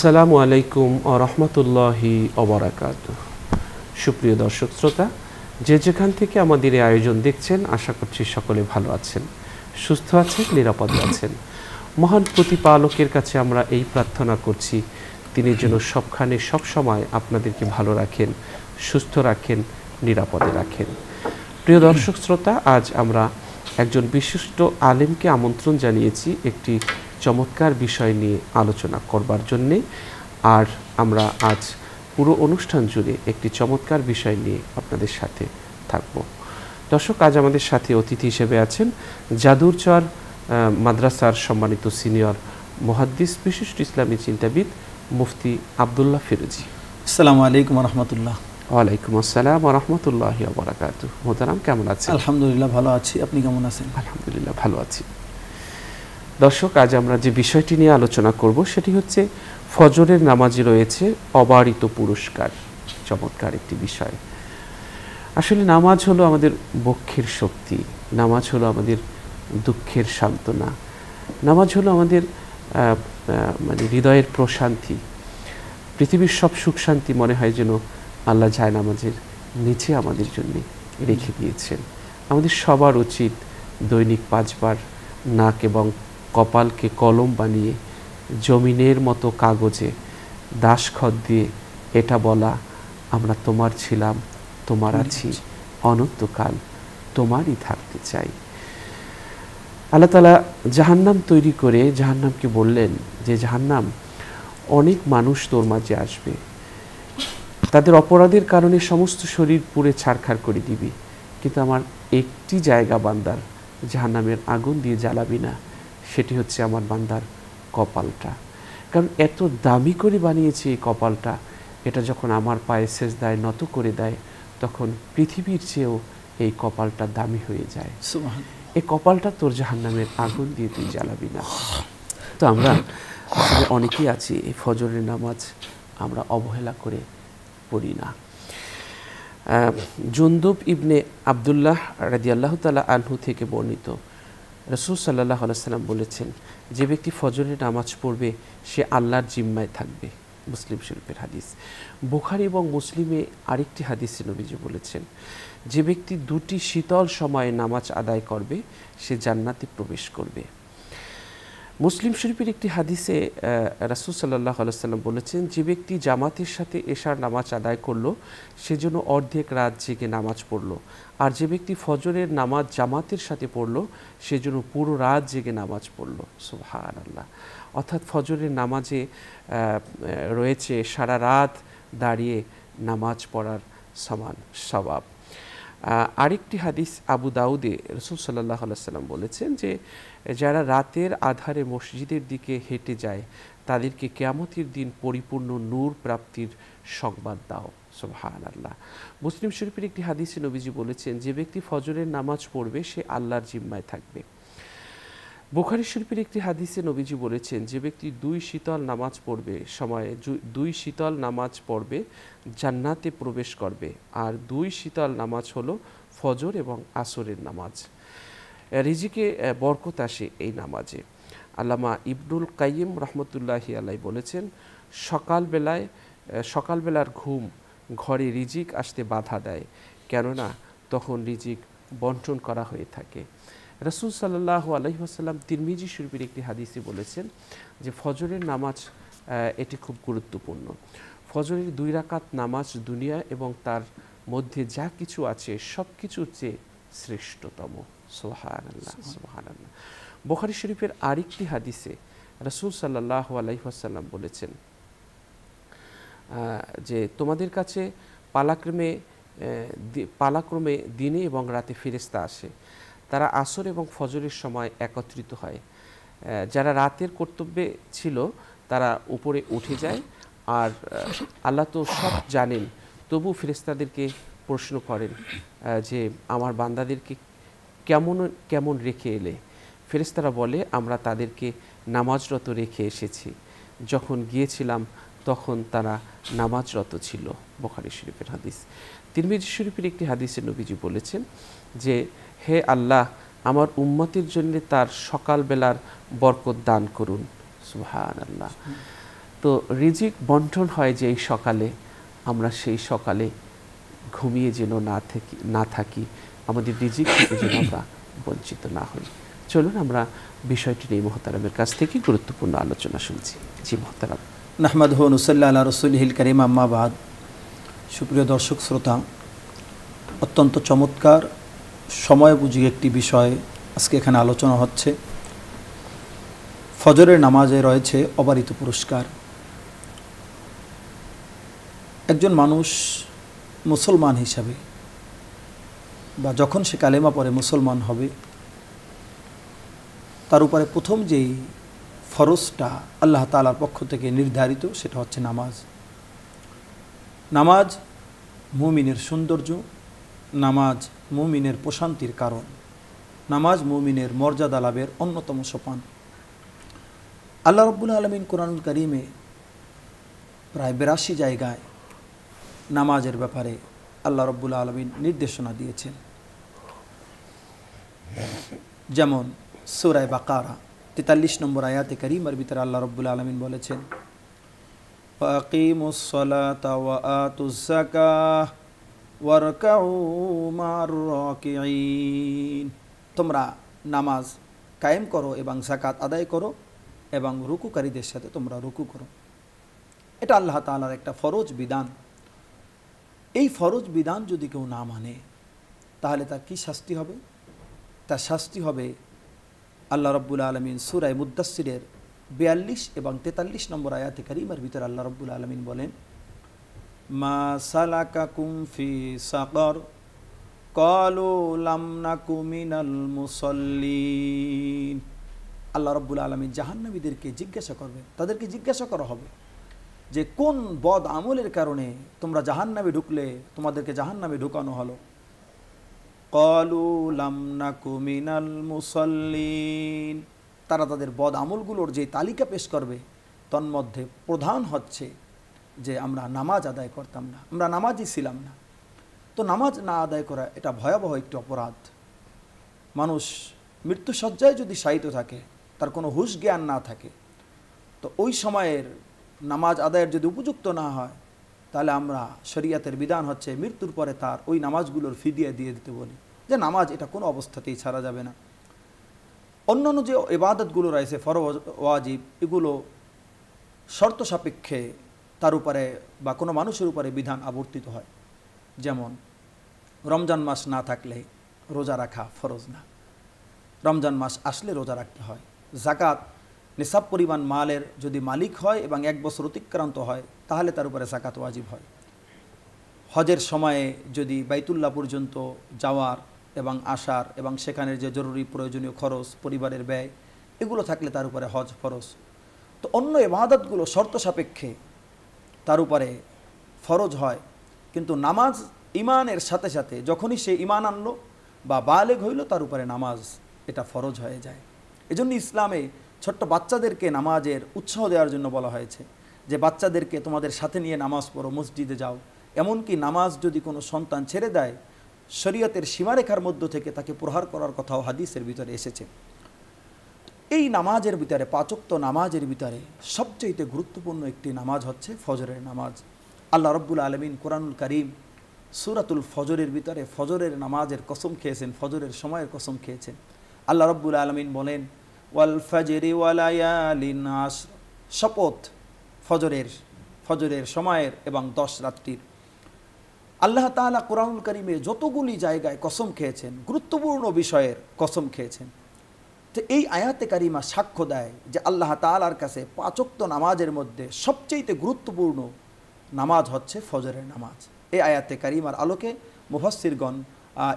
আসসালামু আলাইকুম ওয়া রাহমাতুল্লাহি ওয়া বারাকাতুহু। সুপ্রিয় দর্শক শ্রোতা, যে যেখান থেকে আমাদের এই আয়োজন দেখছেন, আশা করছি সকলে ভালো আছেন, সুস্থ আছেন, নিরাপদে আছেন। মহান প্রতিপালকের কাছে আমরা এই প্রার্থনা করছি, তিনি যেন সবখানে সবসময় আপনাদেরকে ভালো রাখেন, সুস্থ রাখেন, নিরাপদে রাখেন। প্রিয় দর্শক শ্রোতা, আজ আমরা একজন বিশিষ্ট আলেমকে আমন্ত্রণ জানিয়েছি একটি চমৎকার বিষয় নিয়ে আলোচনা করবার জন্যে। আর আমরা আজ পুরো অনুষ্ঠান জুড়ে একটি চমৎকার বিষয় নিয়ে আপনাদের সাথে থাকব। দর্শক, আজ আমাদের সাথে অতিথি হিসেবে আছেন জাদুরচর মাদ্রাসার সম্মানিত সিনিয়র মুহাদ্দিস, বিশিষ্ট ইসলামী চিন্তাবিদ মুফতি আব্দুল্লাহ ফিরোজী। আসসালামু আলাইকুম ওয়া রাহমাতুল্লাহ। ওয়ালাইকুম আসসালাম ওয়া রাহমাতুল্লাহি ওয়া বারাকাতুহু। মোহতারাম, কেমন আছেন? আলহামদুলিল্লাহ ভালো আছি, আপনি কেমন আছেন? আলহামদুলিল্লাহ ভালো আছি। দর্শক, আজ আমরা যে বিষয়টি নিয়ে আলোচনা করব সেটি হচ্ছে ফজরের নামাজে রয়েছে অবারিত পুরস্কার। চমৎকার একটি বিষয়। আসলে নামাজ হলো আমাদের বক্ষের শক্তি, নামাজ হলো আমাদের দুঃখের সান্ত্বনা, নামাজ হলো আমাদের মানে হৃদয়ের প্রশান্তি। পৃথিবীর সব সুখ শান্তি মনে হয় যেন আল্লাহ যায় নামাজের নিচে আমাদের জন্য রেখে দিয়েছেন। আমাদের সবার উচিত দৈনিক 5 বার নাক এবং কপালকে কলম বানিয়ে জমিনের মতো কাগজে দাসখত দিয়ে এটা বলা, আমরা তোমার ছিলাম, তোমার আছি, অনন্তকাল তোমারই থাকতে চাই। আল্লাহ তাআলা জাহান্নাম তৈরি করে জাহান্নামকে বললেন যে, জাহান্নাম, অনেক মানুষ তোর মাঝে আসবে, তাদের অপরাধের কারণে সমস্ত শরীর পুড়ে ছারখাড় করে দিবি, কিন্তু আমার একটি জায়গা বান্দার জাহান্নামের আগুন দিয়ে জ্বালাবি না, সেটি হচ্ছে আমার বান্দার কপালটা। কারণ এত দামি করে বানিয়েছে এই কপালটা, এটা যখন আমার পায়ে সেজদায় নত করে দেয়, তখন পৃথিবীর চেয়েও এই কপালটা দামি হয়ে যায়। এই কপালটা তোর জাহান্নামের আগুন দিয়ে তুই জ্বালাবি না। তো আমরা অনেকেই আছি এই ফজরের নামাজ আমরা অবহেলা করে পড়ি না। জুনদুব ইবনে আবদুল্লাহ রাদিয়াল্লাহু তাআলা আনহু থেকে বর্ণিত, রাসূল সাল্লাল্লাহু আলাইহি ওয়াসাল্লাম বলেছেন, যে ব্যক্তি ফজরের নামাজ পড়বে সে আল্লাহর জিম্মায় থাকবে। মুসলিম শরীফের হাদিস। বুখারী এবং মুসলিমে আরেকটি হাদিসে নবীজি বলেছেন, যে ব্যক্তি 2টি শীতল সময়ে নামাজ আদায় করবে সে জান্নাতে প্রবেশ করবে। মুসলিম শরীফের একটি হাদিসে রাসূল সাল্লাল্লাহু আলাইহি ওয়াসাল্লাম বলেছেন, যে ব্যক্তি জামাতের সাথে এশার নামাজ আদায় করলো সেজন্য অর্ধেক রাত জেগে নামাজ পড়লো, আর যে ব্যক্তি ফজরের নামাজ জামাতের সাথে পড়লো সেজন্য পুরো রাত জেগে নামাজ পড়লো। সুবহানাল্লাহ। অর্থাৎ ফজরের নামাজে রয়েছে সারা রাত দাঁড়িয়ে নামাজ পড়ার সমান সওয়াব। আরেকটি হাদিস আবু দাউদে রাসূল সাল্লাল্লাহু আলাইহি ওয়াসাল্লাম বলেছেন যে, যারা রাতের আধারে মসজিদের দিকে হেঁটে যায় তাদেরকে কিয়ামতের দিন পরিপূর্ণ নূর প্রাপ্তির সংবাদ দাও। সুবহানাল্লাহ। মুসলিম শরীফের একটি হাদিসে নবীজি বলেছেন, যে ব্যক্তি ফজরের নামাজ পড়বে সে আল্লাহর জিম্মায় থাকবে। বুখারী শরীফের একটি হাদিসে নবীজি বলেছেন, যে ব্যক্তি 2 শীতল নামাজ পড়বে সময়ে 2 শীতল নামাজ পড়বে জান্নাতে প্রবেশ করবে, আর 2 শীতল নামাজ হলো ফজর এবং আসরের নামাজ। রিজিকে বরকত আসে এই নামাজে। আল্লামা ইবনুল কাইয়িম রাহমাতুল্লাহি আলাইহি বলেছেন, সকালবেলার ঘুম ঘরে রিজিক আসতে বাধা দেয়, কেননা তখন রিজিক বন্টন করা হয়ে থাকে। রাসূল সাল্লাল্লাহু আলাইহি ওয়াসাল্লাম তিরমিজি শরীফের একটি হাদিসে বলেছেন যে, ফজরের নামাজ এটি খুব গুরুত্বপূর্ণ। ফজরের 2 রাকাত নামাজ দুনিয়া এবং তার মধ্যে যা কিছু আছে সব কিছুর চেয়ে শ্রেষ্ঠতম। সুবহানাল্লাহ, সুবহানাল্লাহ। বুখারী শরীফের আরেকটি হাদিসে রাসূল সাল্লাল্লাহু আলাইহি ওয়াসাল্লাম বলেছেন যে, তোমাদের কাছে পালাক্রমে দিনে এবং রাতে ফেরেশতা আসে, তারা আসর এবং ফজরের সময় একত্রিত হয়। যারা রাতের কর্তব্যে ছিল তারা উপরে উঠে যায়, আর আল্লাহ তো সব জানেন, তবু ফেরেশতাদেরকে প্রশ্ন করেন যে, আমার বান্দাদেরকে কেমন কেমন রেখে এলে? ফেরেশতারা বলে, আমরা তাদেরকে নামাজরত রেখে এসেছি, যখন গিয়েছিলাম তখন তারা নামাজরত ছিল। বুখারী শরীফের হাদিস। তিরমিজি শরীফের একটি হাদিসে নবীজি বলেছেন যে, হে আল্লাহ, আমার উম্মতের জন্য তার সকালবেলার বরকত দান করুন। সুবহানাল্লাহ। তো রিজিক বন্টন হয় যে এই সকালে, আমরা সেই সকালে ঘুমিয়ে যেন না থাকি, আমাদের রিজিক থেকে যেন আমরা বঞ্চিত না হই। চলুন আমরা বিষয়টি নিয়ে মোহতারামের কাছ থেকে গুরুত্বপূর্ণ আলোচনা শুনছি। জি মোহতারাম। নাহমাদুহু ওয়া নুসাল্লি আলা রাসূলিহিল কারীম, আম্মা বাদ। সুপ্রিয় দর্শক শ্রোতা, অত্যন্ত চমৎকার সময়োপযোগী একটি বিষয় আজকে এখানে আলোচনা হচ্ছে। ফজরের নামাজে রয়েছে অবারিত পুরস্কার। একজন মানুষ মুসলমান হিসাবে বা যখন সে কালেমা পড়ে মুসলমান হবে, তার উপরে প্রথম যেই ফরজটা আল্লাহ তাআলার পক্ষ থেকে নির্ধারিত সেটা হচ্ছে নামাজ। নামাজ মুমিনের সৌন্দর্য, নামাজ মুমিনের প্রশান্তির কারণ, নামাজ মুমিনের মর্যাদা লাভের অন্যতম সোপান। আল্লাহ রাব্বুল আলামিন কোরআনুল কারীমে প্রায় ৮২ জায়গায় নামাজের ব্যাপারে আল্লাহ রাব্বুল আলামিন নির্দেশনা দিয়েছেন। যেমন সূরা বাকারা ৪৩ নম্বর আয়াতে কারীমার ভিতরে আল্লাহ রাব্বুল আলামিন বলেছেন, ফাকিমুস সালাতা ওয়া আতুজ যাকাহ ওয়ারকাউ মা'আর রাকিঈন। তোমরা নামাজ কায়েম করো এবং যাকাত আদায় করো এবং রুকুকারীদের সাথে তোমরা রুকু করো। এটা আল্লাহ তাআলার একটা ফরজ বিধান। এই ফরজ বিধান যদি কেউ না মানে তাহলে তার কি শাস্তি হবে? তার শাস্তি হবে, আল্লাহ রাব্বুল আলামিন সূরা মুদ্দাসসিরের ৪২ এবং ৪৩ নম্বর আয়াতে কারীমার ভিতরে আল্লাহ রাব্বুল আলামিন বলেন, মা সালাকাকুম ফি সাকার ক্বালু লাম নাকু মিনাল মুসাল্লিন। আল্লাহ রাব্বুল আলামিন জাহান্নামীদেরকে জিজ্ঞাসা করবেন, তাদেরকে জিজ্ঞাসা করা হবে যে কোন বদ আমলের কারণে তোমরা জাহান্নামে ঢুকলে, তোমাদেরকে জাহান্নামে ঢুকানো হলো। ক্বালু লাম নাকু মিনাল মুসাল্লিন। তারা তাদের বদ আমলগুলোর যে তালিকা পেশ করবে তন্মধ্যে প্রধান হচ্ছে যে আমরা নামাজ আদায় করতাম না, আমরা নামাজই ছিলাম না। তো নামাজ না আদায় করা এটা ভয়াবহ একটি অপরাধ। মানুষ মৃত্যুশয্যায় যদি শায়িত থাকে, তার কোনো হুঁশ জ্ঞান না থাকে, তো ওই সময়ের নামাজ আদায়ের যদি উপযুক্ত না হয়, তাহলে আমরা শরীয়তের বিধান হচ্ছে মৃত্যুর পরে তার ওই নামাজগুলোর ফিদিয়া দিয়ে দিতে বলি, যে নামাজ এটা কোনো অবস্থাতেই ছাড়া যাবে না। অন্যান্য যে ইবাদতগুলো রয়েছে ফরজ ওয়াজিব, এগুলো শর্ত সাপেক্ষে তার উপরে বা কোনো মানুষের উপরে বিধান আবর্তিত হয়। যেমন রমজান মাস না থাকলে রোজা রাখা ফরজ না, রমজান মাস আসলে রোজা রাখতে হয়। যাকাত নিসাব পরিমাণ মালের যদি মালিক হয় এবং ১ বছর অতিক্রান্ত হয় তাহলে তার উপরে যাকাত ওয়াজিব হয়। হজের সময়ে যদি বাইতুল্লাহ পর্যন্ত যাওয়ার এবং আসার এবং সেখানের যে জরুরি প্রয়োজনীয় খরচ, পরিবারের ব্যয়, এগুলো থাকলে তার উপরে হজ ফরজ। তো অন্য ইবাদতগুলো শর্ত সাপেক্ষে তার উপরে ফরজ হয়, কিন্তু নামাজ ইমানের সাথে সাথে যখনই সে ইমান আনলো বা বালেগ হইল তার উপরে নামাজ এটা ফরজ হয়ে যায়। এজন্য ইসলামে ছোট্ট বাচ্চাদেরকে নামাজের উৎসাহ দেওয়ার জন্য বলা হয়েছে যে বাচ্চাদেরকে তোমাদের সাথে নিয়ে নামাজ পড়ো, মসজিদে যাও। এমনকি নামাজ যদি কোনো সন্তান ছেড়ে দেয়, শরীয়তের সীমারেখার মধ্য থেকে তাকে প্রহার করার কথাও হাদিসের ভিতরে এসেছে। এই নামাজের ভিতরে, ৫ ওয়াক্ত নামাজের ভিতরে সবচেয়ে গুরুত্বপূর্ণ একটি নামাজ হচ্ছে ফজরের নামাজ। আল্লাহ রাব্বুল আলামিন কোরআনুল কারীম সূরাতুল ফজরের ভিতরে ফজরের নামাজের কসম খেয়েছেন, ফজরের সময়ের কসম খেয়েছেন। আল্লাহ রাব্বুল আলামিন বলেন, ওয়াল ফাজরি ওয়া লায়ালিন আশর, শপথ ফজরের সময়ের এবং 10 রাত্রির। আল্লাহ তাআলা কোরআনুল কারীমে যতগুলি জায়গায় কসম খেয়েছেন, গুরুত্বপূর্ণ বিষয়ের কসম খেয়েছেন। তো এই আয়াতে কারিমা সাক্ষ্য দেয় যে আল্লাহ তাআলার কাছে ৫ ওয়াক্ত নামাজের মধ্যে সবচেয়ে গুরুত্বপূর্ণ নামাজ হচ্ছে ফজরের নামাজ। এই আয়াতে কারিমার আলোকে মুফাসসিরগণ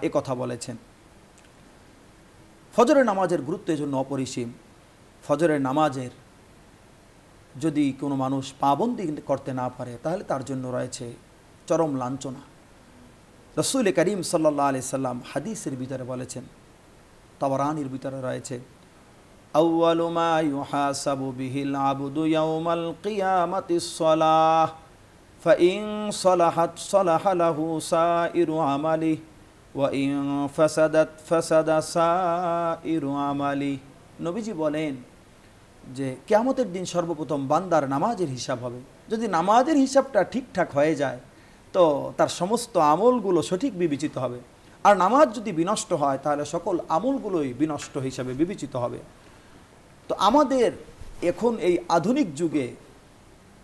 এ কথা বলেছেন। ফজরের নামাজের গুরুত্ব এজন্য অপরিসীম। ফজরের নামাজের যদি কোনো মানুষ পাবন্দি করতে না পারে তাহলে তার জন্য রয়েছে চরম লাঞ্ছনা। রাসূল করিম সাল্লাল্লাহু আলাইহি সাল্লাম হাদিসের ভিতরে বলেছেন, তাবরানীর ভিতরে রয়েছে, আউয়ালু মা ইউহাসাবু বিহিল আবদু ইয়াউমাল কিয়ামাতিস সালাহ ফাইন সালাহাত সালাহা লাহু সাইরু আমালি ওয়া ইন ফাসাদাত ফাসাদা সাইরু আমালি। নবীজি বলেন, যে কিয়ামতের দিন সর্বপ্রথম বান্দার নামাজের হিসাব হবে। যদি নামাজের হিসাবটা ঠিকঠাক হয়ে যায় তো তার সমস্ত আমলগুলো সঠিক বিবেচিত হবে, আর নামাজ যদি বিনষ্ট হয় তাহলে সকল আমলগুলোই বিনষ্ট হিসাবে বিবেচিত হবে। তো আমাদের এখন এই আধুনিক যুগে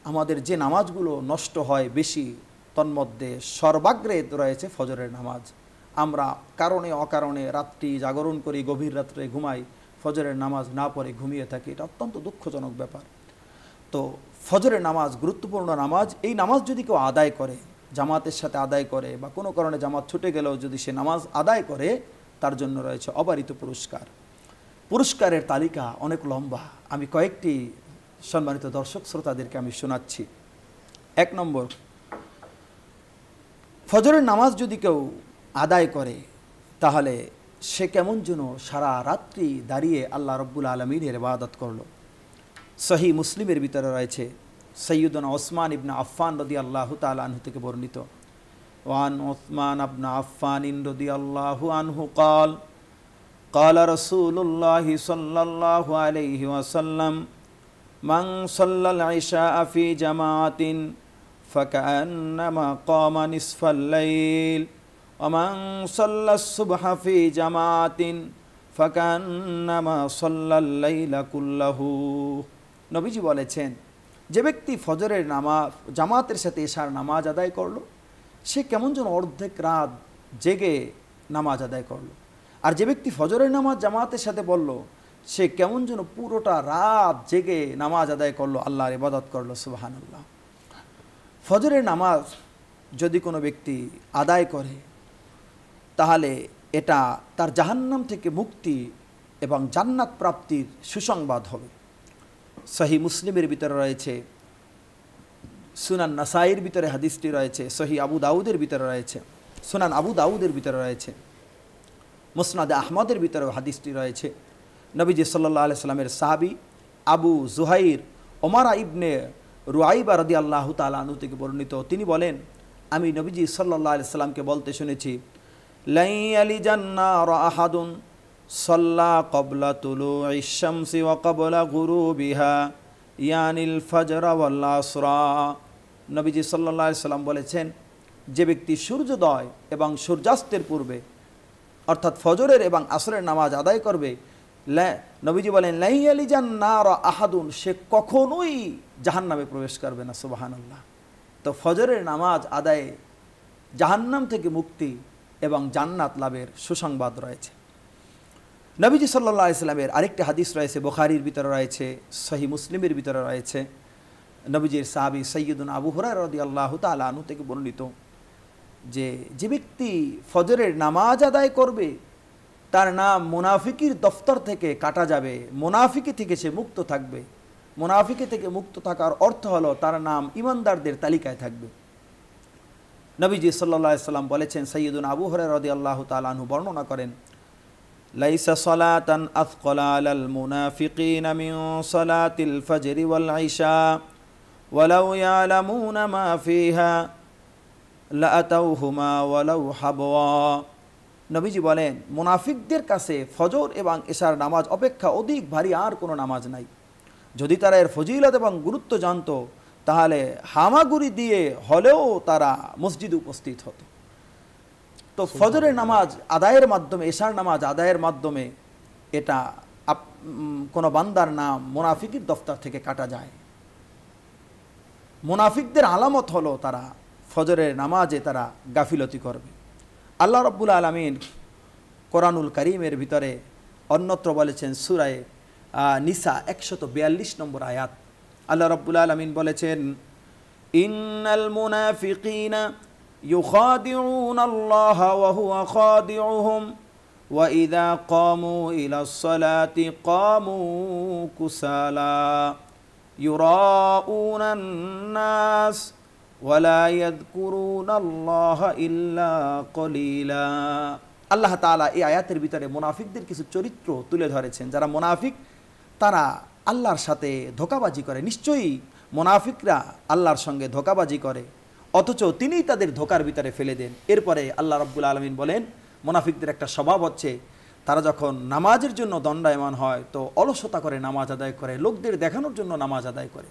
আমাদের যে নামাজগুলো নষ্ট হয় বেশি, তন্মধ্যে সর্বাগ্রে রয়েছে ফজরের নামাজ। আমরা কারণে অকারণে রাত্রি জাগরণ করি, গভীর রাত্রে ঘুমাই, ফজরের নামাজ না পড়ে ঘুমিয়ে থাকি। এটা অত্যন্ত দুঃখজনক ব্যাপার। তো ফজরের নামাজ গুরুত্বপূর্ণ নামাজ। এই নামাজ যদি কেউ আদায় করে, জামাতের সাথে আদায় করে, বা কোনো কারণে জামাত ছুটে গেলেও যদি সে নামাজ আদায় করে, তার জন্য রয়েছে অবারিত পুরস্কার। পুরস্কারের তালিকা অনেক লম্বা। আমি কয়েকটি সম্মানিত দর্শক শ্রোতাদেরকে আমি শোনাচ্ছি। 1 নম্বর, ফজরের নামাজ যদি কেউ আদায় করে তাহলে সে কেমন যেন সারা রাত্রি দাঁড়িয়ে আল্লাহ রব্বুল আলমিনের ইবাদত করলো। সহি মুসলিমের ভিতরে রয়েছে সৈয়দনা ওসমান ইবনে আফফান রাদিয়াল্লাহু তাআলা আনহু থেকে বর্ণিত, ওয়ান ওসমান ইবনে আফফান রাদিয়াল্লাহু আনহু قال قال رسول الله صلى الله عليه وسلم من صلى العشاء في جماعة فكأنما قام نصف الليل ومن صلى الصبح في جماعة فكأنما صلى الليل كله। নবীজি বলেছেন, যে ব্যক্তি ফজরের নামাজ জামাতের সাথে এশার নামাজ আদায় করলো সে কেমন যেন অর্ধেক রাত জেগে নামাজ আদায় করলো। আর যে ব্যক্তি ফজরের নামাজ জামাতের সাথে বলল সে কেমন যেন পুরোটা রাত জেগে নামাজ আদায় করলো, আল্লাহর ইবাদত করলো। সুবহানাল্লাহ। ফজরের নামাজ যদি কোনো ব্যক্তি আদায় করে তাহলে এটা তার জাহান্নাম থেকে মুক্তি এবং জান্নাত প্রাপ্তির সুসংবাদ হবে। সহি মুসলিমের ভিতরে রয়েছে, সুনান নাসাইর ভিতরে হাদিসটি রয়েছে, সহি আবু দাউদের ভিতরে রয়েছে, সুনান আবু দাউদের ভিতরে রয়েছে, মুসনাদে আহমদের ভিতরেও হাদিসটি রয়েছে। নবীজি সাল্লাল্লাহু আলাইহি সাল্লামের সাহাবী আবু জুহাইর ওমারা ইবনে রুয়াইবা রাদিয়াল্লাহু তাআলা আনহু থেকে বর্ণিত, তিনি বলেন, আমি নবীজি সাল্লাল্লাহু আলাইহি সাল্লামকে বলতে শুনেছি, লাই ইয়ালিজান নার আহাদুন সাল্লা ক্বাবলা তুলুইশ শামসি ওয়া ক্বাবলা গুরুবিহা ইয়ানিল ফজর ওয়াল আসরা। নবীজি সাল্লাল্লাহু আলাইহি সাল্লাম বলেছেন, যে ব্যক্তি সূর্যোদয় এবং সূর্যাস্তের পূর্বে অর্থাৎ ফজরের এবং আসরের নামাজ আদায় করবে, নবীজি বলেন লাই ইয়ালিজান নার আহাদুন, সে কখনোই জাহান্নামে প্রবেশ করবে না। সুবহানাল্লাহ। তো ফজরের নামাজ আদায়ে জাহান্নাম থেকে মুক্তি এবং জান্নাত লাভের সুসংবাদ রয়েছে। নবীজি সাল্লাল্লাহু আলাইহি সাল্লামের আরেকটি হাদিস রয়েছে, বুখারীর ভিতরে রয়েছে, সহি মুসলিমের ভিতরে রয়েছে। নবীজির সাহাবী সাইয়্যিদুনা আবু হুরায়রা রাদিয়াল্লাহু তাআলা আনহু থেকে বর্ণিত যে ব্যক্তি ফজরের নামাজ আদায় করবে তার নাম মুনাফিকির দফতর থেকে কাটা যাবে, মুনাফিকি থেকে সে মুক্ত থাকবে। মুনাফিকি থেকে মুক্ত থাকার অর্থ হলো তার নাম ঈমানদারদের তালিকায় থাকবে। নবীজি সাল্লাল্লাহু আলাইহি সাল্লাম বলেছেন, সাইয়্যিদুনা আবু হুরায়রা রাদিয়াল্লাহু তাআলা আনহু বর্ণনা করেন, লাইসা সালাতান আথকালা আলাল মুনাফিকিনা মিন সালাতিল ফজরি ওয়াল ইশা ওয়ালাউ ইয়ালামুনা মা ফিহা লাআতাউহুমা ওয়ালাউ হাবওয়া। নবীজি বলেন, মুনাফিকদের কাছে ফজর এবং এশার নামাজ অপেক্ষা অধিক ভারী আর কোনো নামাজ নাই। যদি তারা এর ফজিলত এবং গুরুত্ব জানতো তাহলে হামাগুড়ি দিয়ে হলেও তারা মসজিদে উপস্থিত হতো। তো ফজরের নামাজ আদায়ের মাধ্যমে, এশার নামাজ আদায়ের মাধ্যমে এটা কোনো বান্দার নাম মুনাফিকের দফতর থেকে কাটা যায়। মুনাফিকদের আলামত হলো তারা ফজরের নামাজে তারা গাফিলতি করবে। আল্লাহ রাব্বুল আলামিন কোরআনুল কারীমের ভিতরে অন্যত্র বলেছেন, সূরা নিসা 142 নম্বর আয়াত, আল্লাহ রাব্বুল আলামিন বলেছেন, ইন্নাল মুনাফিকিনা ইউখাদিউনা আল্লাহ ওয়া হুয়া খাদিউহুম ওয়া ইযা ক্বামু ইলাস সালাতি ক্বামু কুসালা ইউরাউনান নাস ওয়ালা ইয়াযকুরুনাল্লাহা ইল্লা কলিলা। আল্লাহ তাআলা এই আয়াতের ভিতরে মুনাফিকদের কিছু চরিত্র তুলে ধরেছেন। যারা মুনাফিক তারা আল্লাহর সাথে ধোঁকাবাজি করে। নিশ্চয়ই মুনাফিকরা আল্লাহর সঙ্গে ধোঁকাবাজি করে, অথচ তিনিই তাদের ধোঁকার ভিতরে ফেলে দেন। এরপরে আল্লাহ রাব্বুল আলামিন বলেন, মুনাফিকদের একটা স্বভাব হচ্ছে তারা যখন নামাজের জন্য দণ্ডায়মান হয় তো অলসতা করে নামাজ আদায় করে, লোকদের দেখানোর জন্য নামাজ আদায় করে।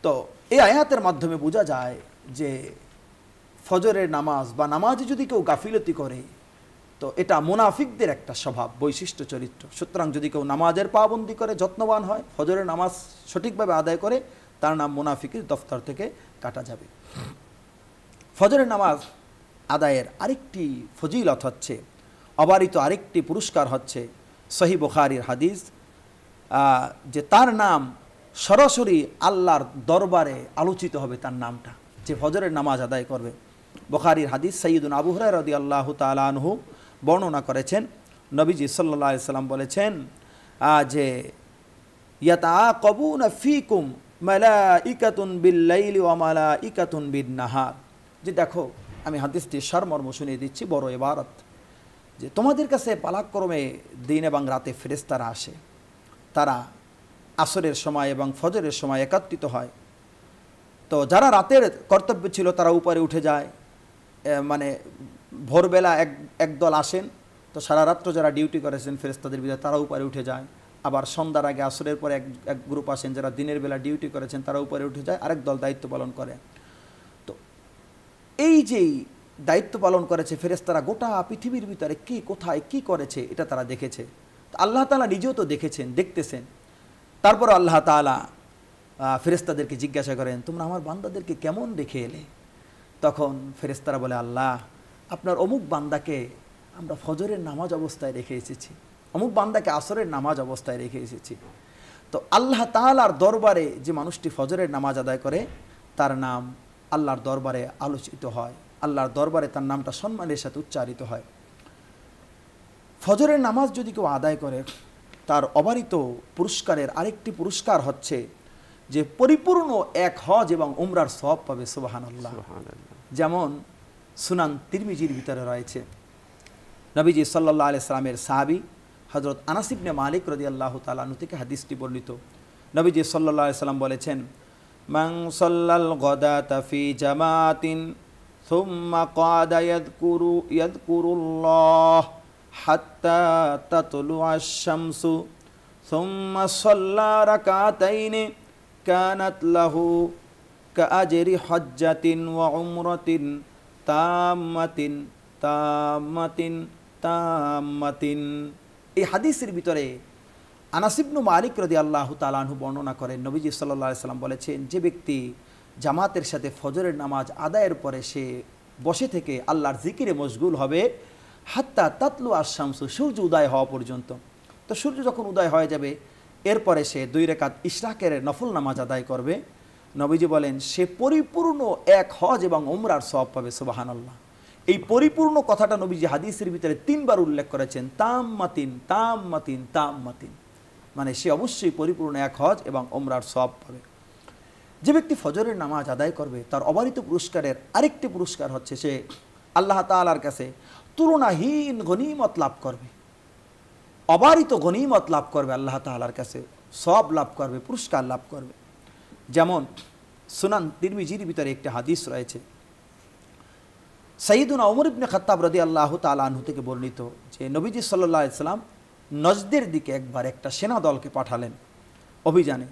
তো এই আয়াতের মাধ্যমে বোঝা যায় যে ফজরের নামাজ বা নামাজে যদি কেউ গাফিলতি করে তো এটা মুনাফিকদের একটা স্বভাব, বৈশিষ্ট্য, চরিত্র। সুতরাং যদি কেউ নামাজের পাবন্দি করে, যত্নবান হয়, ফজরের নামাজ সঠিকভাবে আদায় করে, তার নাম মুনাফিকের দফতর থেকে কাটা যাবে। ফজরের নামাজ আদায়ের আরেকটি ফজিলত হচ্ছে, অবারিত আরেকটি পুরস্কার হচ্ছে সহিহ বুখারীর হাদিস, যে তার নাম সরাসরি আল্লাহর দরবারে আলোচিত হবে। তার নামটা যে ফজরের নামাজ আদায় করবে, বুখারীর হাদিস, সাইয়্যিদুনা আবু হুরায়রা রাদিয়াল্লাহু তাআলা আনহু বর্ণনা করেছেন, নবীজি সাল্লাল্লাহু আলাইহি সাল্লাম বলেছেন যে ইয়াতাআকাবুনা ফীকুম মালাইকাতুন বিল-লাইলি ওয়া মালাইকাতুন বিন-নাহার। যে দেখো, আমি হাদিসটির সারমর্ম শুনিয়ে দিচ্ছি, বড় ইবারত, যে তোমাদের কাছে পালাক্রমে দিন এবং রাতে ফেরেশতারা আসে, তারা আসরের সময় এবং ফজরের সময় একত্রিত হয়। তো যারা রাতের কর্তব্য ছিল তারা উপরে উঠে যায়, মানে ভোরবেলা একদল আসেন, তো সারা রাত্র যারা ডিউটি করেছেন ফেরেশতাদের বিদায় তারা উপরে উঠে যায়। আবার সন্ধ্যার আগে আসরের পরে এক গ্রুপ আসেন যারা দিনের বেলা ডিউটি করেছেন, তারা উপরে উঠে যায়, আরেক দল দায়িত্ব পালন করে। তো এই যেই দায়িত্ব পালন করেছে ফেরেশতারা, গোটা পৃথিবীর ভিতরে কে কোথায় কি করেছে এটা তারা দেখেছে। আল্লাহ তাআলা নিজেও তো দেখেছেন, দেখতেছেন। তারপর আল্লাহ তাআলা ফেরেশতাদেরকে জিজ্ঞাসা করেন, তোমরা আমার বান্দাদেরকে কেমন রেখে এলে? তখন ফেরেশতারা বলে, আল্লাহ, আপনার অমুক বান্দাকে আমরা ফজরের নামাজ অবস্থায় রেখে এসেছি, অমুক বান্দাকে আসরের নামাজ অবস্থায় রেখে এসেছি। তো আল্লাহ তাআলার দরবারে যে মানুষটি ফজরের নামাজ আদায় করে তার নাম আল্লাহর দরবারে আলোচিত হয়, আল্লাহর দরবারে তার নামটা সম্মানের সাথে উচ্চারিত হয়। ফজরের নামাজ যদি কেউ আদায় করে তার অবারিত পুরস্কারের আরেকটি পুরস্কার হচ্ছে যে পরিপূর্ণ এক হজ এবং উমরার সওয়াব পাবে। সুবহানাল্লাহ। যেমন সুনান তিরমিজির ভিতরে রয়েছে, নবীজি সাল্লাল্লাহু আলাইহি সাল্লামের সাহাবী হযরত আনাস ইবনে মালিক রাদিয়াল্লাহু তাআলা আনহু থেকে হাদিসটি বর্ণিত। নবীজি সাল্লাল্লাহু আলাইহি সাল্লাম বলেছেন, মান সাল্লাল গাদাতা ফি জামাতিন সুম্মা ক্বাদা ইয়াযকুরুল্লাহ হাত্তা তাতলুআশ শামসু সুম্মা সাল্লা রাকাতাইনি কানাত লাহু কাআজরি হজ্জাতিন ওয়া উমরাতিন তাম্মাতিন তাম্মাতিন তাম্মাতিন। এই হাদিসের ভিতরে আনাস ইবনে মালিক রাদিয়াল্লাহু তাআলা আনহু বর্ণনা করেন, নবীজি সাল্লাল্লাহু আলাইহি সাল্লাম বলেছেন, যে ব্যক্তি জামাতের সাথে ফজরের নামাজ আদায়ের পরে সে বসে থেকে আল্লাহর জিকিরে মশগুল হবে, হাত্তা তাতলু আশ-শামসু, সূর্য উদয় হওয়া পর্যন্ত। তো সূর্য যখন উদয় হয়ে যাবে এরপরে সে 2 রাকাত ইশরাকের নফল নামাজ আদায় করবে। নবীজি বলেন সে পরিপূর্ণ এক হজ এবং উমরার সওয়াব পাবে। সুবহানাল্লাহ। এই পরিপূর্ণ কথাটা নবীজি হাদিসের ভিতরে 3 বার উল্লেখ করেছেন, তাম্মাতিন তাম্মাতিন তাম্মাতিন, মানে সে অবশ্যই পরিপূর্ণ এক হজ এবং উমরার সওয়াব পাবে। যে ব্যক্তি ফজরের নামাজ আদায় করবে তার অবারিত পুরস্কারের আরেকটি পুরস্কার হচ্ছে সে আল্লাহ তাআলার কাছে তুলনাহীন গনিমত লাভ করবে, অবারিত গনিমত লাভ করবে, আল্লাহ তাআলার কাছে সওয়াব লাভ করবে, পুরস্কার লাভ করবে। যেমন সুনান তিরমিজির ভিতরে একটি হাদিস রয়েছে, সাইয়্যিদুনা ওমর ইবনে খাত্তাব রাদিয়াল্লাহু তাআলা আনহু থেকে বর্ণিত, যে নবীজি সাল্লাল্লাহু আলাইহি সাল্লাম নজদের দিকে একবার একটা সেনা দলকে পাঠালেন অভিযানে।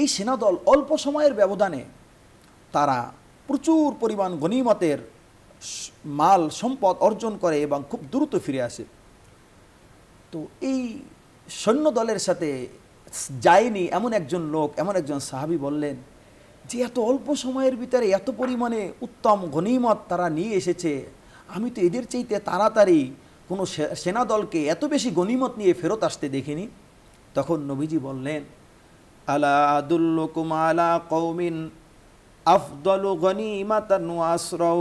এই সেনা দল অল্প সময়ের ব্যবধানে তারা প্রচুর পরিমাণ গনিমতের মাল সম্পদ অর্জন করে এবং খুব দ্রুত ফিরে আসে। তো এই সৈন্য দলের সাথে যায়নি এমন একজন লোক, এমন একজন সাহাবী বললেন যে এত অল্প সময়ের ভিতরে এত পরিমাণে উত্তম গনিমত তারা নিয়ে এসেছে, আমি তো এদের চাইতে তাড়াতাড়ি কোনো সেনা দলকে এত বেশি গনিমত নিয়ে ফেরত আসতে দেখিনি। তখন নবীজি বললেন, আলা আদুল্লুকুম আলা কওমিন আফদালু গনিমাতান ওয়া আসরাউ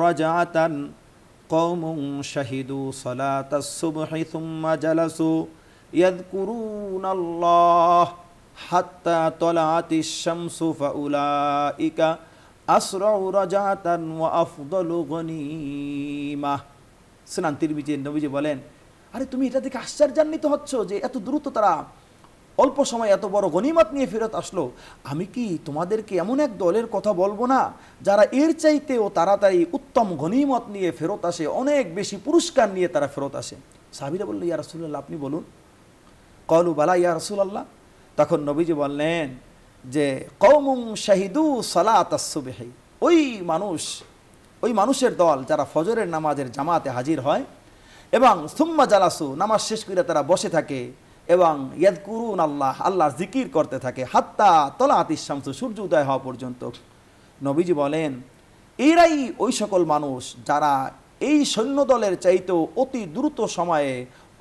রাজাতান কওমুন শাহিদু সালাতাস সুবহি সুম্মা জালাসু ইয়াযকুরুনাল্লাহ হাত্তা তলাআতিশ শামসু ফাউলাইকা আসরাউ রাজাতান ওয়া আফদালু গনিমা। সুনান তিরমিজি নবীজি বলেন, আরে তুমি এটা দেখে আশ্চর্যান্বিত হচ্ছ যে এত দ্রুত তারা অল্প সময় এত বড় গনিমত নিয়ে ফেরত আসলো, আমি কি তোমাদেরকে এমন এক দলের কথা বলবো না যারা এর চাইতেও তাড়াতাড়ি উত্তম গনিমত নিয়ে ফেরত আসে, অনেক বেশি পুরস্কার নিয়ে তারা ফেরত আসে? সাহাবীরা বলল, ইয়া রাসূলুল্লাহ, আপনি বলুন। ক্বালু বালা ইয়া রাসূলুল্লাহ। তখন নবীজি বললেন যে কওমুন শাহিদু সালাতাস সুবহি, ওই মানুষের দল যারা ফজরের নামাজের জামাতে হাজির হয় এবং সুম্মা জালাসু, নামাজ শেষ করে তারা বসে থাকে এবং ইয়াযকুরুন আল্লাহর জিকির করতে থাকে হাত্তা তলাআতিশ শামসু, সূর্য উদয় হওয়া পর্যন্ত। নবীজি বলেন এরাই ওই সকল মানুষ যারা এই সৈন্য দলের চাইতেও অতি দ্রুত সময়ে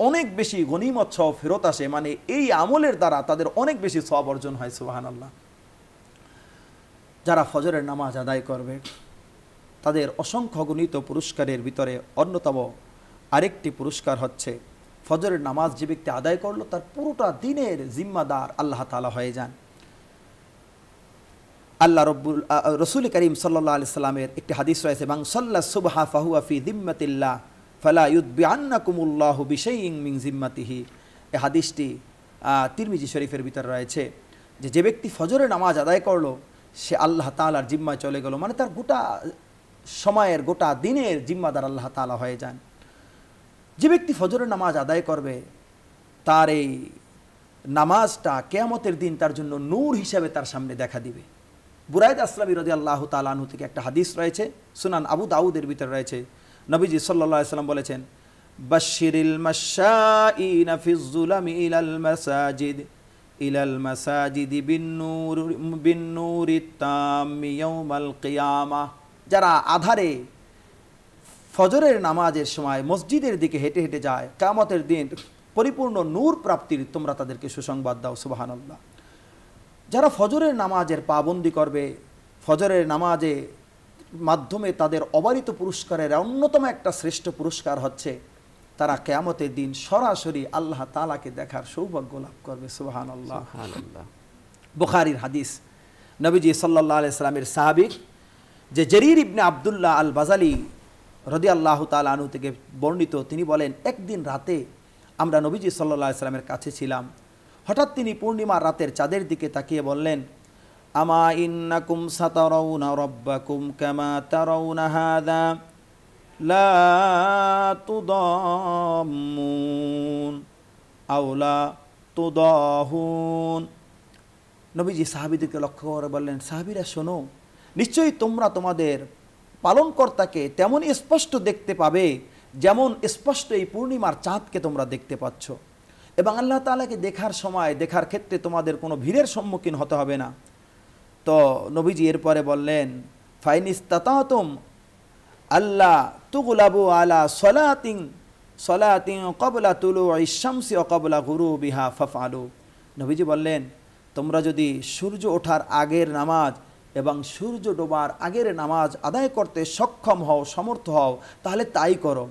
অনেক বেশি গনিমত সহ ফেরত আসে, মানে এই আমলের দ্বারা তাদের অনেক বেশি সওয়াব অর্জন হয়। সুবহানাল্লাহ। যারা ফজরের নামাজ আদায় করবে তাদের অসংখ্য গণিত পুরস্কারের ভিতরে অন্যতম আরেকটি পুরস্কার হচ্ছে, ফজরের নামাজ যে ব্যক্তি আদায় করলো তার পুরোটা দিনের জিম্মাদার আল্লাহ তাআলা হয়ে যান। রসুল করিম সাল্লাল্লাহু আলাইহি সাল্লামের একটি হাদিস রয়েছে, মান সাল্লা সুবহা ফাহুয়া ফি যিম্মাতিল্লাহ ফালা ইউতবিআন্নাকুমুল্লাহু বিশাইইন মিন যিম্মাতিহি। এই হাদিসটি তিরমিজি শরীফের ভিতরে রয়েছে যে ব্যক্তি ফজরের নামাজ আদায় করলো সে আল্লাহ তাআলার জিম্মায় চলে গেল, মানে তার গোটা সময়ের গোটা দিনের জিম্মাদার আল্লাহ তাআলা হয়ে যান। যে ব্যক্তি ফজরের নামাজ আদায় করবে তার এই নামাজটা কিয়ামতের দিন তার জন্য নূর হিসাবে তার সামনে দেখা দিবে। বুরায়দা আসলামী রাদিয়াল্লাহু তাআলা আনহু থেকে একটা হাদিস রয়েছে, সুনান আবু দাউদের ভিতরে রয়েছে। নবীজি সাল্লাল্লাহু আলাইহি সাল্লাম বলেছেন, বাশশিরিল মাশাঈনা ফিজ যুলামি ইলাল মাসাজিদি বিন-নূরিত তাম্মি ইয়াউমাল কিয়ামাহ। যারা আধারে ফজরের নামাজের সময় মসজিদের দিকে হেঁটে হেঁটে যায়, কিয়ামতের দিন পরিপূর্ণ নূর প্রাপ্তির তোমরা তাদেরকে সুসংবাদ দাও। সুবহানাল্লাহ। যারা ফজরের নামাজের পাবন্দি করবে, ফজরের নামাজে মাধ্যমে তাদের অবারিত পুরস্কারের অন্যতম একটা শ্রেষ্ঠ পুরস্কার হচ্ছে তারা কিয়ামতের দিন সরাসরি আল্লাহ তাআলাকে দেখার সৌভাগ্য লাভ করবে। সুবহানাল্লাহ। বুখারীর হাদিস, নবীজি সাল্লাল্লাহু আলাইহি সাল্লামের সাহাবী যে জরির ইবনে আব্দুল্লাহ আল বাজালি রাদিয়াল্লাহু তাআলা আনহু থেকে বর্ণিত, তিনি বলেন একদিন রাতে আমরা নবীজি সাল্লাল্লাহু আলাইহি সাল্লামের কাছে ছিলাম, হঠাৎ তিনি পূর্ণিমার রাতের চাঁদের দিকে তাকিয়ে বললেন, আমা ইন্নাকুম সাতারাউনা রাব্বাকুম কামা তারাউনা হাযা লা তুদাম্মুন আও লা তুদাহুন। নবীজি সাহাবীদেরকে লক্ষ্য করে বললেন, সাহাবীরা শোনো, নিশ্চয়ই তোমরা তোমাদের পালনকর্তাকে তেমনই স্পষ্ট দেখতে পাবে যেমন স্পষ্ট এই পূর্ণিমার চাঁদকে তোমরা দেখতে পাচ্ছ, এবং আল্লাহ তাআলাকে দেখার সময় দেখার ক্ষেত্রে তোমাদের কোনো ভিড়ের সম্মুখীন হতে হবে না। তো নবীজি এরপরে বললেন, ফাইনিস্তাতাতুম আল্লাহ তুগলাবু আলা সলাতিন ক্বাবলা তুলুইশ শামসি ওয়া ক্বাবলা গুরুবিহা ফাফআলু। নবীজি বললেন, তোমরা যদি সূর্য ওঠার আগের নামাজ এবং সূর্য ডোবার আগের নামাজ আদায় করতে সক্ষম হও, সমর্থ হও, তাহলে তাই করো।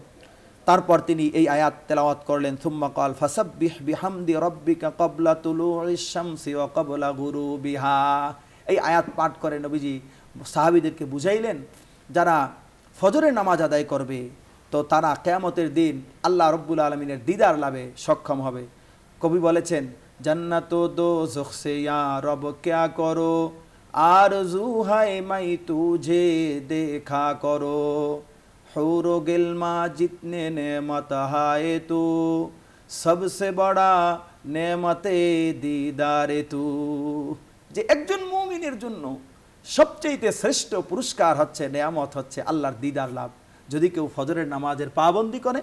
তারপর তিনি এই আয়াত তেলাওয়াত করলেন, সুম্মা ক্বাল ফাসাব্বিহ বিহামদি রাব্বিকা ক্বাবলা তুলুইশ শামসি ওয়া ক্বাবলা গুরুবিহা। এই আয়াত পাঠ করে নবীজি সাহাবীদেরকে বুঝাইলেন, যারা ফজরের নামাজ আদায় করবে তো তারা কিয়ামতের দিন আল্লাহ রব্বুল আলামিনের দিদার লাভে সক্ষম হবে। কবি বলেছেন, জান্নাত ও দোজখ সে ইয়া রব ক্যা করো, আরজু হায় মাই তুঝে দেখা করো, হুরো গিলমা জিতনে নেমত হায় তু, সবসে বড়া নেমতে দিদারে তু। যে একজন মুমিনের জন্য সবচেয়ে শ্রেষ্ঠ পুরস্কার হচ্ছে, নেয়ামত হচ্ছে আল্লাহর দিদার লাভ। যদি কেউ ফজরের নামাজের পাবন্দি করে,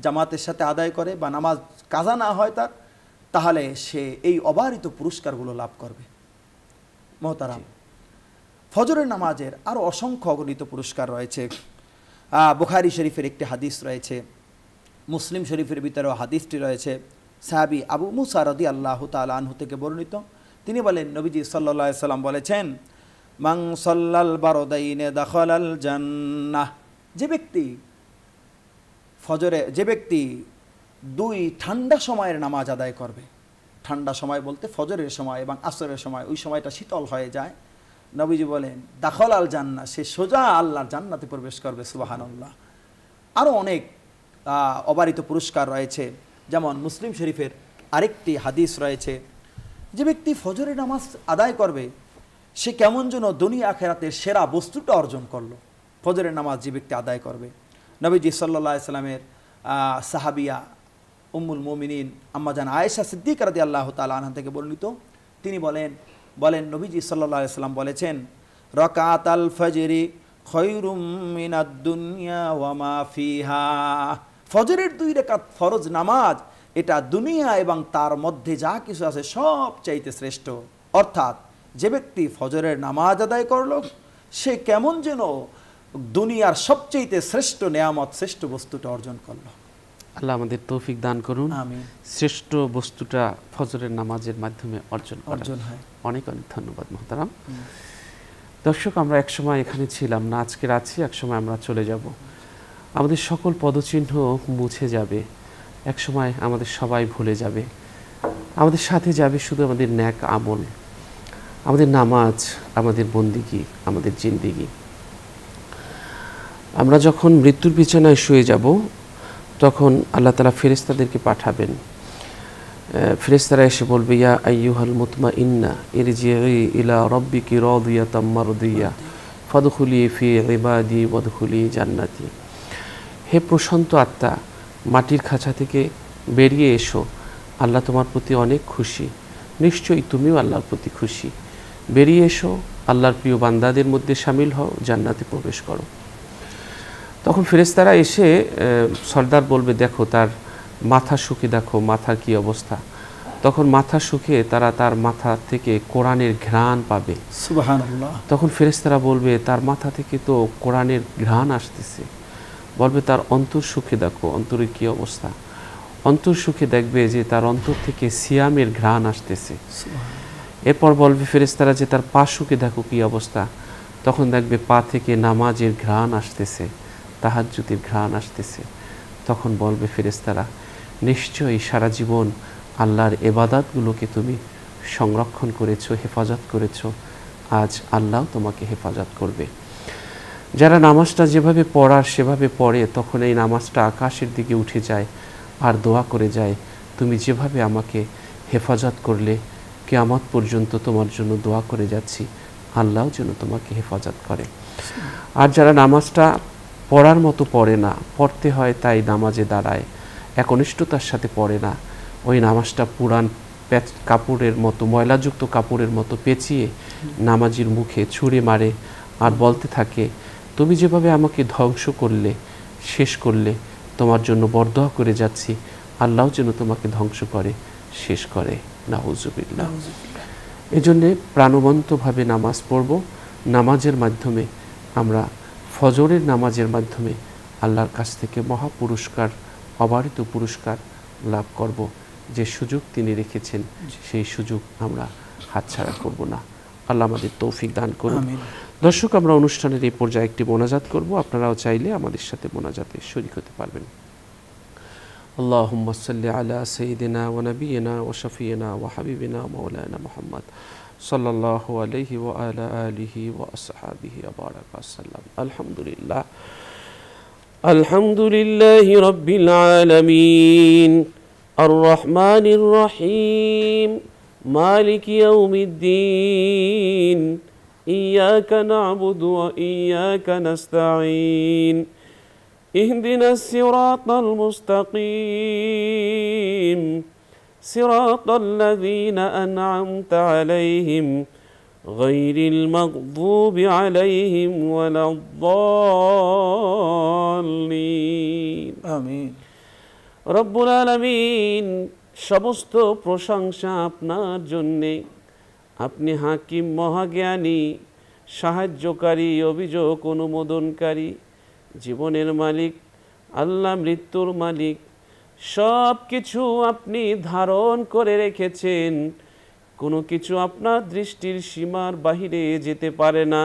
জামাতের সাথে আদায় করে, বা নামাজ কাজা না হয় তার, তাহলে সে এই অবারিত পুরস্কারগুলো লাভ করবে। মোহতারাম, ফজরের নামাজের আরও অসংখ্য অগণিত পুরস্কার রয়েছে। বুখারী শরীফের একটি হাদিস রয়েছে, মুসলিম শরীফের ভিতরেও হাদিসটি রয়েছে। সাহাবী আবু মুসা রাদিয়াল্লাহু তাআলা আনহু থেকে বর্ণিত, তিনি বলেন, নবীজি সাল্লাল্লাহু আলাইহি সাল্লাম বলেছেন, মান সাল্লাল বারদাইনে দাখালাল জান্নাহ। যে ব্যক্তি দুই ঠান্ডা সময়ের নামাজ আদায় করবে, ঠান্ডা সময় বলতে ফজরের সময় এবং আসরের সময়, ওই সময়টা শীতল হয়ে যায়, নবীজি বলেন দাখালাল জান্নাহ, সে সোজা আল্লাহর জান্নাতে প্রবেশ করবে। সুবহানাল্লাহ। আরও অনেক অবারিত পুরস্কার রয়েছে, যেমন মুসলিম শরীফের আরেকটি হাদিস রয়েছে, যে ব্যক্তি ফজরের নামাজ আদায় করবে সে কেমন যেন দুনিয়া আখেরাতের সেরা বস্তুটা অর্জন করলো। ফজরের নামাজ যে ব্যক্তি আদায় করবে, নবীজি সাল্লাল্লাহু আলাইহি সাল্লামের সাহাবিয়া উম্মুল মুমিনিন আম্মাজান আয়েশা সিদ্দিকা রাদিয়াল্লাহু তাআলা আনহা থেকে বর্ণিত, তিনি বলেন নবীজি সাল্লাল্লাহু আলাইহি সাল্লাম বলেছেন, রাকাতাল ফজরি খায়রুম মিনাদ দুনিয়া ওয়া মা ফিহা। ফজরের 2 রাকাত ফরজ নামাজ এটা দুনিয়া এবং তার মধ্যে যা কিছু আছে সব চাইতে শ্রেষ্ঠ। অর্থাৎ যে ব্যক্তি ফজরের নামাজ আদায় করলো সে কেমন যেন দুনিয়ার সবচেয়ে শ্রেষ্ঠ নেয়ামত, শ্রেষ্ঠ বস্তুটা অর্জন করলো। আল্লাহ আমাদের তৌফিক দান করুন, আমিন। শ্রেষ্ঠ বস্তুটা ফজরের নামাজের মাধ্যমে অর্জন হয়। অনেক অনেক ধন্যবাদ মোহতারাম। দর্শক, আমরা একসময় এখানে ছিলাম না, আজকের আছি, একসময় আমরা চলে যাব। আমাদের সকল পদচিহ্ন মুছে যাবে, একসময় আমাদের সবাই ভুলে যাবে। আমাদের সাথে যাবে শুধু আমাদের ন্যাক আমল, আমাদের নামাজ, আমাদের বন্দিগি, আমাদের জিন্দিগি। আমরা যখন মৃত্যুর বিছানায় শুয়ে যাব তখন আল্লাহ তাআলা ফেরেশতাদেরকে পাঠাবেন। ফেরেশতারা এসে বলবে, ইয়া আইয়ুহাল মুতমাইন্না ইরজিই ইলা রাব্বিকি রাদিয়াতাম মারদিয়া ফাদখুলি ফি ইবাদি ওয়াদখুলি জান্নাতি। হে প্রশান্ত আত্মা, মাটির খাঁচা থেকে বেরিয়ে এসো, আল্লাহ তোমার প্রতি অনেক খুশি, নিশ্চয়ই তুমিও আল্লাহর প্রতি খুশি। বেরিয়ে এসো, আল্লাহর প্রিয় বান্দাদের মধ্যে শামিল হও, জান্নাতে প্রবেশ করো। তখন ফেরেশতারা এসে সর্দার বলবে, দেখো তার মাথা শুকে, দেখো মাথার কি অবস্থা। তখন মাথা শুকে তার মাথা থেকে কোরআনের ঘ্রাণ পাবে। সুবহানাল্লাহ। তখন ফেরেশতারা বলবে, তার মাথা থেকে তো কোরআনের ঘ্রাণ আসতেছে। বলবে, তার অন্তর সুখে দেখো, অন্তরের কি অবস্থা। অন্তর সুখে দেখবে যে তার অন্তর থেকে সিয়ামের ঘ্রাণ আসতেছে। এরপর বলবে ফেরেশতারা যে তার পা সুখে দেখো কি অবস্থা। তখন দেখবে পা থেকে নামাজের ঘ্রাণ আসতেছে, তাহাজ্জুদের ঘ্রাণ আসতেছে। তখন বলবে ফেরেশতারা, নিশ্চয়ই সারা জীবন আল্লাহর ইবাদতগুলোকে তুমি সংরক্ষণ করেছো, হেফাজত করেছো, আজ আল্লাহ তোমাকে হেফাজত করবে। যারা নামাজটা যেভাবে পড়ার সেভাবে পড়ে, তখন এই নামাজটা আকাশের দিকে উঠে যায় আর দোয়া করে যায়, তুমি যেভাবে আমাকে হেফাজত করলে, কিয়ামত পর্যন্ত তোমার জন্য দোয়া করে যাচ্ছি, আল্লাহ যেন তোমাকে হেফাজত করে। আর যারা নামাজটা পড়ার মতো পড়ে না, পড়তে হয় তাই নামাজে দাঁড়ায়, একনিষ্ঠতার সাথে পড়ে না, ওই নামাজটা পুরান কাপড়ের মতো, ময়লাযুক্ত কাপড়ের মতো পেঁচিয়ে নামাজির মুখে ছুঁড়ে মারে আর বলতে থাকে, তুমি যেভাবে আমাকে ধ্বংস করলে, শেষ করলে, তোমার জন্য বরদোয়া করে যাচ্ছি, আল্লাহ যেন তোমাকে ধ্বংস করে, শেষ করে। নাউজুবিল্লাহ। এজন্যে প্রাণবন্তভাবে নামাজ পড়ব। নামাজের মাধ্যমে আমরা, ফজরের নামাজের মাধ্যমে আল্লাহর কাছ থেকে মহা পুরস্কার, অবারিত পুরস্কার লাভ করব। যে সুযোগ তিনি রেখেছেন সেই সুযোগ আমরা হাতছাড়া করব না। আল্লাহ আমাদের তৌফিক দান করুন। দর্শক, আমরা অনুষ্ঠানের এই পর্যায়ে একটি মোনাজাত করব। আপনারাও চাইলে আমাদের সাথে মোনাজাতে শরীক হতে পারবেন। আল্লাহুম্মা সাল্লি আলা সাইয়্যিদিনা ওয়া নাবিয়িনা ওয়া শাফিয়িনা ওয়া হাবিবিনা মাওলানা মুহাম্মদ সাল্লাল্লাহু আলাইহি ওয়া আলা আলিহি ওয়া আসহাবিহি ওয়া বারাকা সাল্লাম। আলহামদুলিল্লাহ, আলহামদুলিল্লাহি রাব্বিল আলামিন, আর রহমানির রহিম, মালিকি ইয়াউমিদ্দিন, ইয়্যাকা না'বুদু ওয়া ইয়্যাকা নাস্তাঈন, ইহদিনাস সিরাতাল মুস্তাকিম, সিরাতাল লাযীনা আন'আমতা আলাইহিম গায়রিল মাগযুবি আলাইহিম ওয়ালাদ-দাল্লিন। আমিন। রব্বুল আলামিন, সমস্ত প্রশংসা আপনার জন্যে। আপনি হাকিম, মহাজ্ঞানী, সাহায্যকারী, অভিযোগ অনুমোদনকারী, জীবনের মালিক, আল্লাহ মৃত্যুর মালিক। সব কিছু আপনি ধারণ করে রেখেছেন, কোনো কিছু আপনার দৃষ্টির সীমার বাহিরে যেতে পারে না।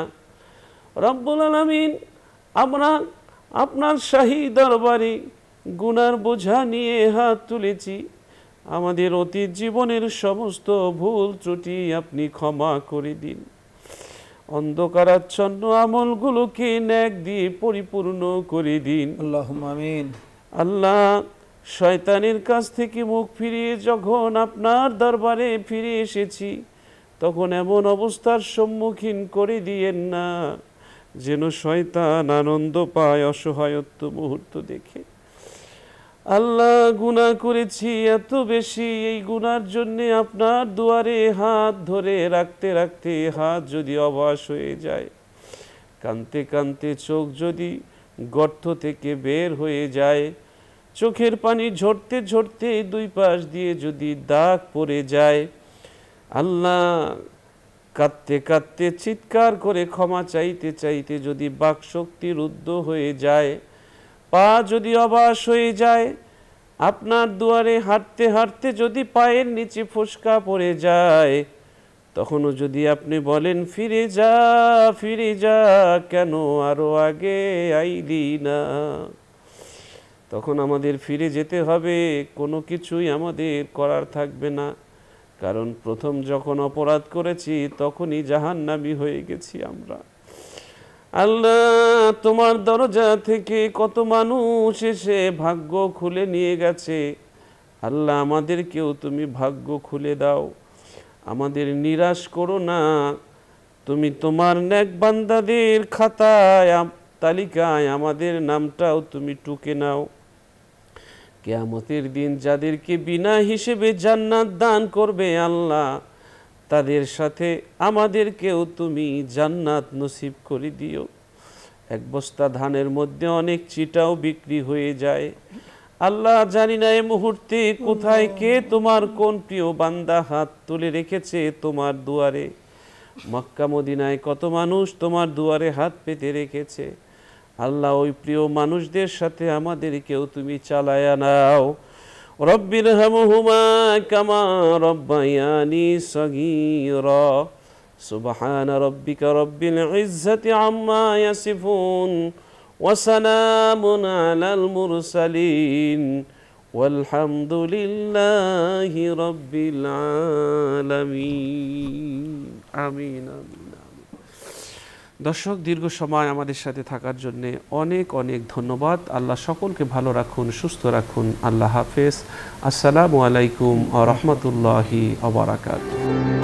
রব্বুল আলামিন, আমরা আপনার শাহী দরবারে গুনার বোঝা নিয়ে হাত তুলেছি। আমাদের অতীত জীবনের সমস্ত ভুল ত্রুটি আপনি ক্ষমা করে দিন। অন্ধকারাচ্ছন্ন আমলগুলোকে নেক দিয়ে পরিপূর্ণ করে দিন। আল্লাহুম্মা আমিন। আল্লাহ, শয়তানের কাছ থেকে মুখ ফিরিয়ে যখন আপনার দরবারে ফিরে এসেছি, তখন এমন অবস্থার সম্মুখীন করে দিয়েন না যেন শয়তান আনন্দ পায় অসহায়ত্ব মুহূর্ত দেখে। আল্লাহ, গুনাহ করেছি এত বেশি, এই গুনার জন্যে আপনার দুয়ারে হাত ধরে রাখতে রাখতে হাত যদি অবশ হয়ে যায়, কাঁদতে কাঁদতে চোখ যদি গর্ত থেকে বের হয়ে যায়, চোখের পানি ঝরতে ঝরতে দুই পাশ দিয়ে যদি দাগ পড়ে যায়, আল্লাহ, কাঁদতে কাঁদতে চিৎকার করে ক্ষমা চাইতে চাইতে যদি বাকশক্তি রুদ্ধ হয়ে যায়, পা যদি অবশ হয়ে যায়, আপনার দুয়ারে হাঁটতে হাঁটতে যদি পায়ের নিচে ফোসকা পড়ে যায়, তখনও যদি আপনি বলেন ফিরে যা ফিরে যা, কেন আরো আগে আইলি না, তখন আমাদের ফিরে যেতে হবে, কোনো কিছুই আমাদের করার থাকবে না। কারণ প্রথম যখন অপরাধ করেছি তখনই জাহান্নামী হয়ে গেছি আমরা। আল্লাহ, তোমার দরজা থেকে কত মানুষ এসে ভাগ্য খুলে নিয়ে গেছে। আল্লাহ, আমাদেরকেও তুমি ভাগ্য খুলে দাও, আমাদের নিরাশ করো না। তুমি তোমার নেক বান্দাদের খাতায় তালিকায় আমাদের নামটাও তুমি টুকে নাও। কিয়ামতের দিন যাদেরকে বিনা হিসেবে জান্নাত দান করবে আল্লাহ, তাদের সাথে আমাদেরকেও তুমি জান্নাত নসিব করে দিও। এক বস্তা ধানের মধ্যে অনেক চিটাও বিক্রি হয়ে যায়। আল্লাহ, জানি না এই মুহূর্তে কোথায় কে তোমার কোন প্রিয় বান্দা হাত তুলে রেখেছে তোমার দুয়ারে। মক্কা মদিনায় কত মানুষ তোমার দুয়ারে হাত পেতে রেখেছে। আল্লাহ, ওই প্রিয় মানুষদের সাথে আমাদেরকেও তুমি চালায়া নাও। রব্বিরহামহুমা কামা রব্বায়ানি সগীরা। সুবহান রব্বিকা রব্বিল ইজ্জাতি আম্মা ইয়াসিফুন ওয়া সালামুন আলাল মুরসালিন ওয়ালহামদুলিল্লাহি রব্বিল আলামিন। আমিন আমিন। দর্শক, দীর্ঘ সময় আমাদের সাথে থাকার জন্য অনেক অনেক ধন্যবাদ। আল্লাহ সকলকে ভালো রাখুন, সুস্থ রাখুন। আল্লাহ হাফেজ। আসসালামু আলাইকুম ওয়া রাহমাতুল্লাহি ওয়া বারাকাতুহু।